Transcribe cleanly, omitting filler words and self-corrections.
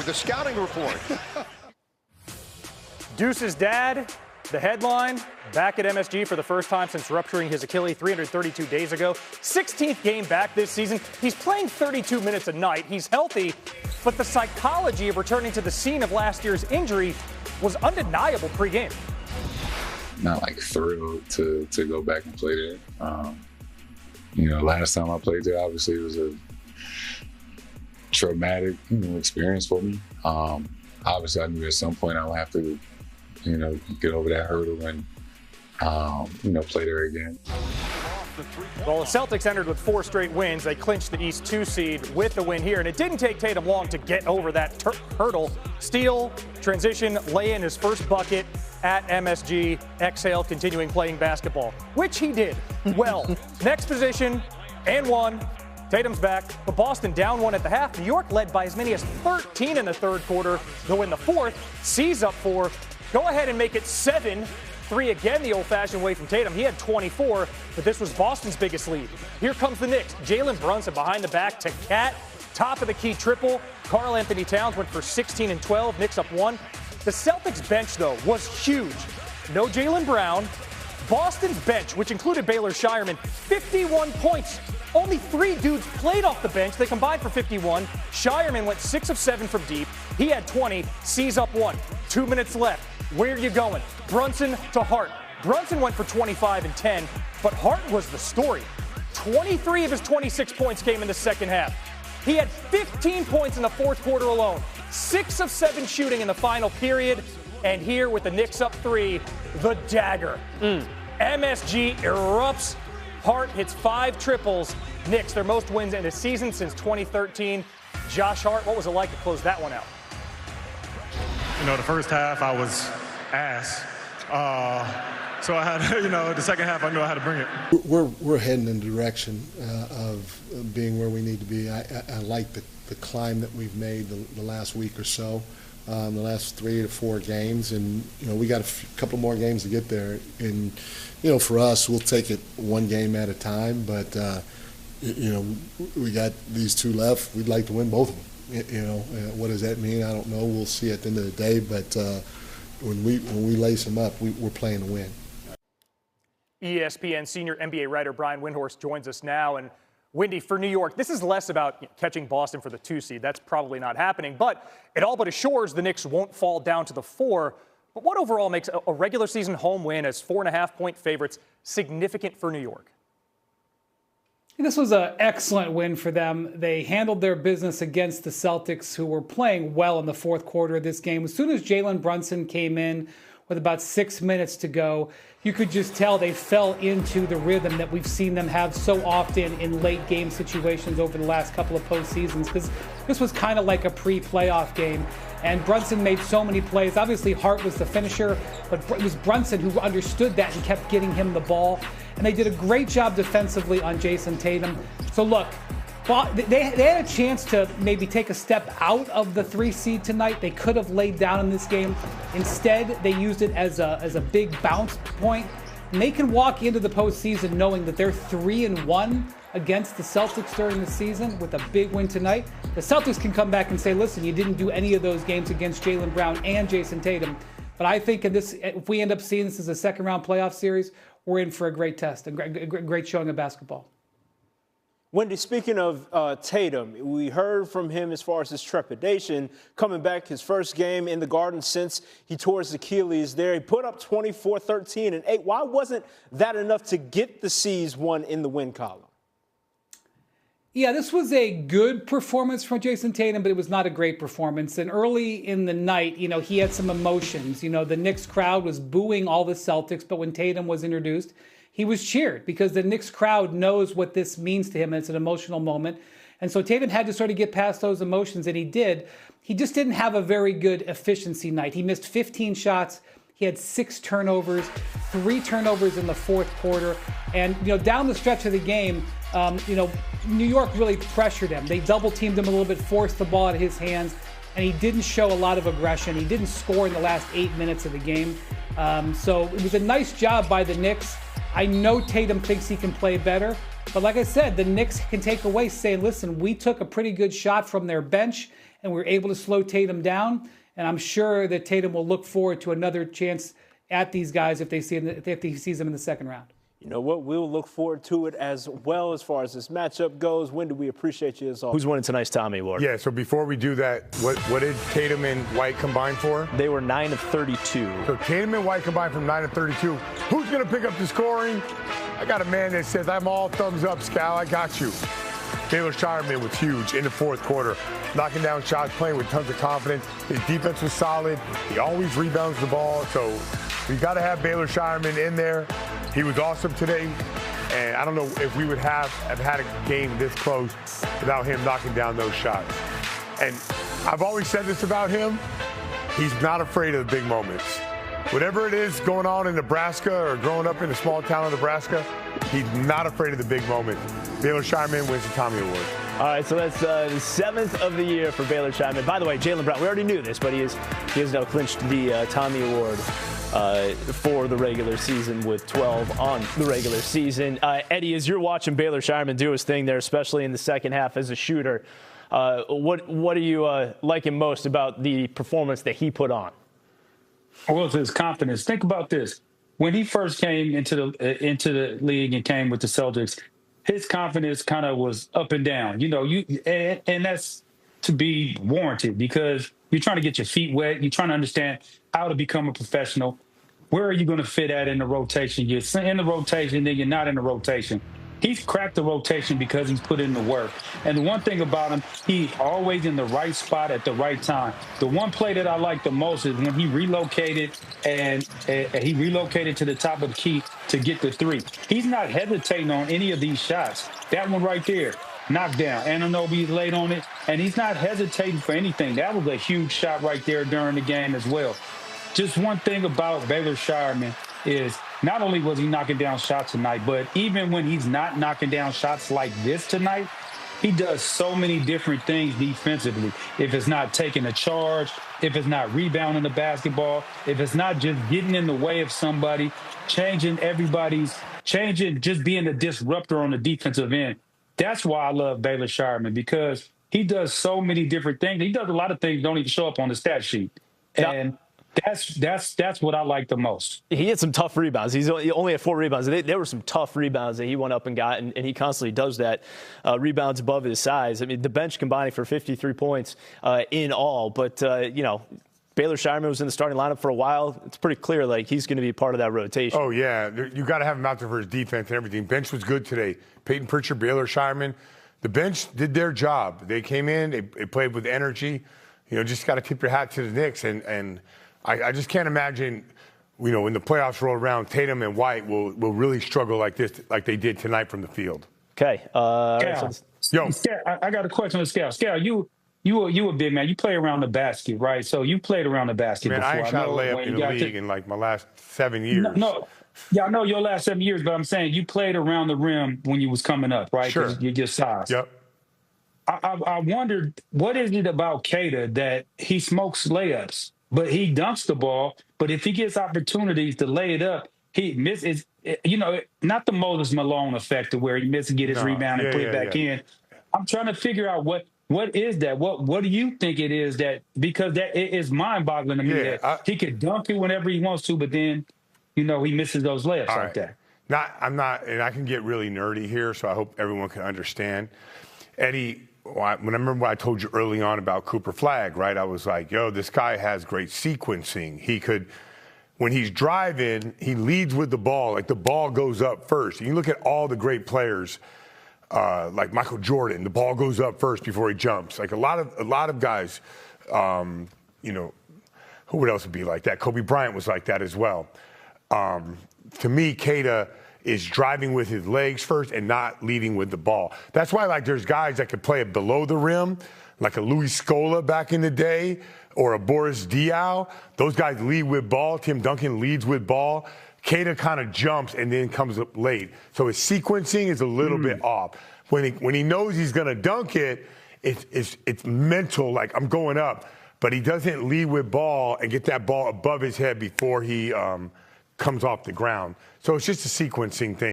with a scouting report. Deuce's dad, the headline, back at MSG for the first time since rupturing his Achilles 332 days ago. 16th game back this season. He's playing 32 minutes a night. He's healthy, but the psychology of returning to the scene of last year's injury was undeniable pre-game. Not like thrilled to go back and play there. Last time I played there, obviously it was a traumatic experience for me. Obviously I knew at some point I would have to get over that hurdle and, play there again. Well, the Celtics entered with 4 straight wins. They clinched the East 2 seed with the win here, and it didn't take Tatum long to get over that hurdle. Steal, transition, lay in his first bucket at MSG, exhale, continuing playing basketball, which he did well. Next position, and 1. Tatum's back, but Boston down 1 at the half. New York led by as many as 13 in the third quarter, though in the fourth, C's up 4. Go ahead and make it 7. 3 again the old-fashioned way from Tatum. He had 24, but this was Boston's biggest lead. Here comes the Knicks. Jalen Brunson behind the back to Cat. Top of the key triple. Karl Anthony Towns went for 16 and 12. Knicks up 1. The Celtics bench, though, was huge. No Jaylen Brown. Boston's bench, which included Baylor Shireman, 51 points. Only 3 dudes played off the bench. They combined for 51. Shireman went 6 of 7 from deep. He had 20. C's up 1. 2 minutes left. Where are you going? Brunson to Hart. Brunson went for 25 and 10, but Hart was the story. 23 of his 26 points came in the second half. He had 15 points in the fourth quarter alone. 6 of 7 shooting in the final period. And here with the Knicks up 3, the dagger. MSG erupts. Hart hits 5 triples. Knicks, their most wins in a season since 2013. Josh Hart, what was it like to close that one out? The first half I was ass. So I had, the second half I knew I had to bring it. We're heading in the direction of being where we need to be. I like the climb that we've made the last week or so, the last 3 to 4 games, and we got a couple more games to get there. And for us, we'll take it one game at a time. But we got these 2 left. We'd like to win both of them. What does that mean? I don't know. We'll see at the end of the day. But when we lace them up, we're playing to win. ESPN senior NBA writer Brian Windhorst joins us now. And Windy, for New York, this is less about catching Boston for the 2 seed. That's probably not happening. But it all but assures the Knicks won't fall down to the 4. But what overall makes a regular season home win as 4.5-point favorites significant for New York? This was an excellent win for them. They handled their business against the Celtics, who were playing well in the fourth quarter of this game. As soon as Jalen Brunson came in with about 6 minutes to go, you could just tell they fell into the rhythm that we've seen them have so often in late game situations over the last couple of postseasons, because this was kind of like a pre-playoff game. And Brunson made so many plays. Obviously, Hart was the finisher, but it was Brunson who understood that and kept getting him the ball. And they did a great job defensively on Jason Tatum. So look, they had a chance to maybe take a step out of the 3 seed tonight. They could have laid down in this game. Instead, they used it as a big bounce point. And they can walk into the postseason knowing that they're 3-1 against the Celtics during the season with a big win tonight. The Celtics can come back and say, listen, you didn't do any of those games against Jaylen Brown and Jason Tatum. But I think if we end up seeing this as a second-round playoff series, we're in for a great test, a great showing of basketball. Wendy, speaking of Tatum, we heard from him as far as his trepidation coming back his first game in the Garden since he tore his Achilles there. He put up 24, 13, and 8. Why wasn't that enough to get the C's 1 in the win column? Yeah, this was a good performance from Jason Tatum, but it was not a great performance. And early in the night, he had some emotions. The Knicks crowd was booing all the Celtics, but when Tatum was introduced, he was cheered because the Knicks crowd knows what this means to him. And it's an emotional moment. And so Tatum had to sort of get past those emotions, and he did. He just didn't have a very good efficiency night. He missed 15 shots. He had 6 turnovers, 3 turnovers in the fourth quarter. And, down the stretch of the game, New York really pressured him. They double-teamed him a little bit, forced the ball out of his hands, and he didn't show a lot of aggression. He didn't score in the last 8 minutes of the game. So it was a nice job by the Knicks. I know Tatum thinks he can play better, but like I said, the Knicks can take away saying, listen, we took a pretty good shot from their bench, and we were able to slow Tatum down. And I'm sure that Tatum will look forward to another chance at these guys if he sees them in the second round. You know what? We'll look forward to it as well as far as this matchup goes. Wendy, we appreciate you as always. Who's winning tonight's Tommy Award? Yeah, so before we do that, what did Tatum and White combine for? They were 9 of 32. So Tatum and White combined from 9 of 32. Who's going to pick up the scoring? I got a man that says, I'm all thumbs up, Scal. I got you. Baylor Shireman was huge in the fourth quarter, knocking down shots, playing with tons of confidence. His defense was solid. He always rebounds the ball. So we got to have Baylor Shireman in there. He was awesome today. And I don't know if we would have had a game this close without him knocking down those shots. And I've always said this about him. He's not afraid of the big moments. Whatever it is going on in Nebraska or growing up in a small town of Nebraska, he's not afraid of the big moments. Baylor Shireman wins the Tommy Award. All right, so that's the 7th of the year for Baylor Shireman. By the way, Jaylen Brown, we already knew this, but he has now clinched the Tommy Award for the regular season with 12 on the regular season. Eddie, as you're watching Baylor Shireman do his thing there, especially in the second half as a shooter, what are you liking most about the performance that he put on? Well, it's his confidence. Think about this. When he first came into the league and came with the Celtics, his confidence kind of was up and down. You know, and that's to be warranted because you're trying to get your feet wet. You're trying to understand how to become a professional. Where are you going to fit at in the rotation? You're in the rotation, then you're not in the rotation. He's cracked the rotation because he's put in the work. And the one thing about him, he's always in the right spot at the right time. The one play that I like the most is when he relocated and he relocated to the top of the key to get the three. He's not hesitating on any of these shots. That one right there, knocked down. Anunoby laid on it, and he's not hesitating for anything. That was a huge shot right there during the game as well. Just one thing about Baylor Shireman is not only was he knocking down shots tonight, but even when he's not knocking down shots like this tonight, he does so many different things defensively. If it's not taking a charge, if it's not rebounding the basketball, if it's not just getting in the way of somebody, just being a disruptor on the defensive end. That's why I love Baylor Shireman, because he does so many different things. He does a lot of things that don't even show up on the stat sheet. And that's what I like the most. He had some tough rebounds. He only had 4 rebounds. There were some tough rebounds that he went up and got, and he constantly does that. Rebounds above his size. I mean, the bench combining for 53 points in all. But, Baylor Shireman was in the starting lineup for a while. It's pretty clear, like, he's going to be part of that rotation. Oh, yeah. You got to have him out there for his defense and everything. Bench was good today. Peyton Pritchard, Baylor Shireman. The bench did their job. They came in. They played with energy. Just got to tip your hat to the Knicks. And I just can't imagine, when the playoffs roll around, Tatum and White will really struggle like this, like they did tonight from the field. Okay. Scal, I got a question on Scal. Scal, you a big man. You play around the basket, right? So you played around the basket before. I ain't shot a layup in the league in like my last 7 years. No. Yeah, I know your last 7 years, but I'm saying you played around the rim when you was coming up, right? Sure. You're just size. Yep. I wondered, what is it about Kata that he smokes layups, but he dunks the ball, but if he gets opportunities to lay it up, he misses, not the Moses Malone effect where he misses, get his rebound and put it back in. I'm trying to figure out what is that? What do you think it is that, because that it is mind-boggling to me that he could dunk it whenever he wants to, but then, he misses those layups like that. I'm not, and I can get really nerdy here, so I hope everyone can understand. Eddie, when I remember what I told you early on about Cooper Flagg, right? I was like, this guy has great sequencing. He could, when he's driving, he leads with the ball. Like the ball goes up first. You look at all the great players, like Michael Jordan, the ball goes up first before he jumps. Like a lot of guys, who would else would be like that? Kobe Bryant was like that as well. To me, Kata is driving with his legs first and not leading with the ball. That's why, there's guys that could play it below the rim, like a Luis Scola back in the day, or a Boris Diaw. Those guys lead with ball. Tim Duncan leads with ball. Kata kind of jumps and then comes up late. So his sequencing is a little bit off. When he knows he's going to dunk it, it's mental, like I'm going up. But he doesn't lead with ball and get that ball above his head before he comes off the ground. So it's just a sequencing thing.